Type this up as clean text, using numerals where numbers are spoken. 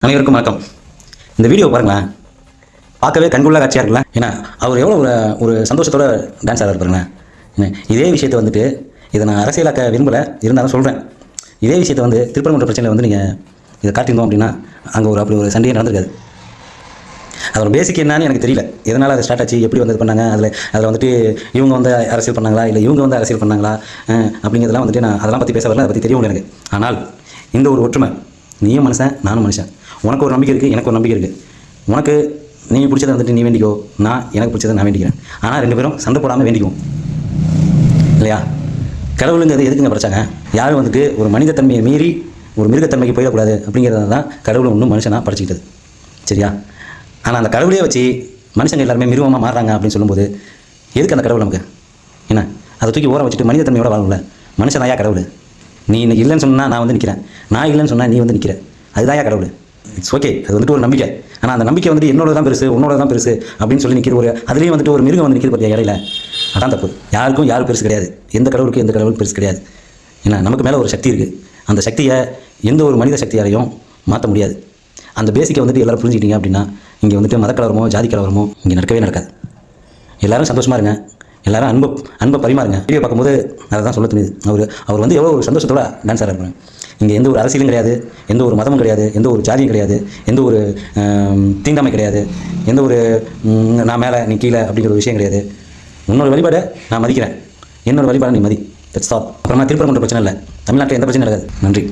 அனைவருக்கும் வணக்கம். இந்த வீடியோ பாருங்களேன், பார்க்கவே கண்கொள்ளா காட்சியாக இருக்கலாம். ஏன்னா அவர் எவ்வளோ ஒரு சந்தோஷத்தோட டான்ஸ் ஆட பாருங்களேன். இதே விஷயத்தை வந்துட்டு இதை நான் அரசியலாக்க விரும்பலை, இருந்தாலும் சொல்கிறேன். இதே விஷயத்தை வந்து திருப்பரங்குன்ற பிரச்சனையில் வந்து நீங்கள் இதை காட்டியிருந்தோம் அப்படின்னா அங்கே அப்படி ஒரு சண்டையே நடந்திருக்காது. அதோட பேசிக் என்னன்னு எனக்கு தெரியல, எதனால் அதை ஸ்டார்ட் ஆச்சு, எப்படி வந்து பண்ணாங்க, அதில் வந்துட்டு இவங்க வந்து அரசியல் பண்ணாங்களா இல்லை இவங்க வந்து அரசியல் பண்ணாங்களா அப்படிங்கிறதெல்லாம் வந்துட்டு நான் அதெல்லாம் பற்றி பேச வரல, அதை பற்றி தெரியவும் எனக்கு. ஆனால் இந்த ஒரு ஒற்றுமை, நீயும் மனுஷன் நானும் மனுஷன், உனக்கு ஒரு நம்பிக்கை இருக்குது எனக்கு ஒரு நம்பிக்கை இருக்குது. உனக்கு நீங்கள் பிடிச்சதை வந்துட்டு நீ வேண்டிக்கோ, நான் எனக்கு பிடிச்சதை நான் வேண்டிக்கிறேன். ஆனால் ரெண்டு பேரும் சண்டை போடாமல் வேண்டிக்குவோம் இல்லையா? கடவுளுங்கிறது எதுக்குங்க படைச்சாங்க? யாரும் வந்துட்டு ஒரு மனிதத்தன்மையை மீறி ஒரு மிருகத்தன்மைக்கு போயிடக்கூடாது அப்படிங்கிறது தான் கடவுளை ஒன்றும் மனுஷனாக படைச்சிக்கிட்டது, சரியா? ஆனால் அந்த கடவுளே வச்சு மனுஷங்க எல்லாருமே மிருகமாக மாறுறாங்க அப்படின்னு சொல்லும்போது எதுக்கு அந்த கடவுள் நமக்கு? என்ன அதை தூக்கி ஓரம் வச்சுட்டு மனிதத்தன்மையோட வாழணும்ல? மனுஷன் தாயா கடவுள்? நீ இன்னைக்கு இல்லைன்னு சொன்னால் நான் வந்து நிற்கிறேன், நான் இல்லைன்னு சொன்னால் நீ வந்து நிற்கிற, அதுதாயா கடவுள். இட்ஸ் ஓகே, அது வந்துட்டு ஒரு நம்பிக்கை. ஆனால் அந்த நம்பிக்கை வந்துட்டு என்னோட தான் பெருசு, உன்னோட தான் பெருசு அப்படின்னு சொல்லி நிற்கிற ஒரு அதுலேயும் வந்துட்டு ஒரு மிருகம் வந்து நிற்கிது பார்த்தியா இடையில, அதான் தப்பு. யாருக்கும் யாரும் பெருசு கிடையாது, எந்த கடவுளுக்கும் எந்த கடவுளுக்கும் பெருசு கிடையாது. ஏன்னா நமக்கு மேலே ஒரு சக்தி இருக்குது, அந்த சக்தியை எந்த ஒரு மனித சக்தியாலையும் மாற்ற முடியாது. அந்த பேசிக்கை வந்துட்டு எல்லோரும் புரிஞ்சுக்கிட்டீங்க அப்படின்னா இங்கே வந்துட்டு மதக்கலவரமோ ஜாதி கலவரமோ இங்கே நடக்கவே நடக்காது. எல்லோரும் சந்தோஷமாக இருங்க, எல்லோரும் அன்பை பரிமாறுங்க. வீடியோ பார்க்கும்போது அதை தான் சொல்ல தெரியுது. அவர் வந்து எவ்வளோ ஒரு சந்தோஷத்தோட டான்ஸ் ஆட இருப்பாங்க. இங்கே எந்த ஒரு அரசியலும் கிடையாது, எந்த ஒரு மதமும் கிடையாது, எந்த ஒரு ஜாதியும் கிடையாது, எந்த ஒரு தீண்டாமை கிடையாது, எந்த ஒரு நான் மேலே நீ கீழே அப்படிங்கிற ஒரு விஷயம் கிடையாது. உன்னோட வழிபாடை நான் மதிக்கிறேன், என்னோட வழிபாடை நீ மதி. That's all. அப்புறமா திருப்பரங்குன்ற பிரச்சனை இல்லை, தமிழ்நாட்டில் எந்த பிரச்சனையும் நடக்காது. நன்றி.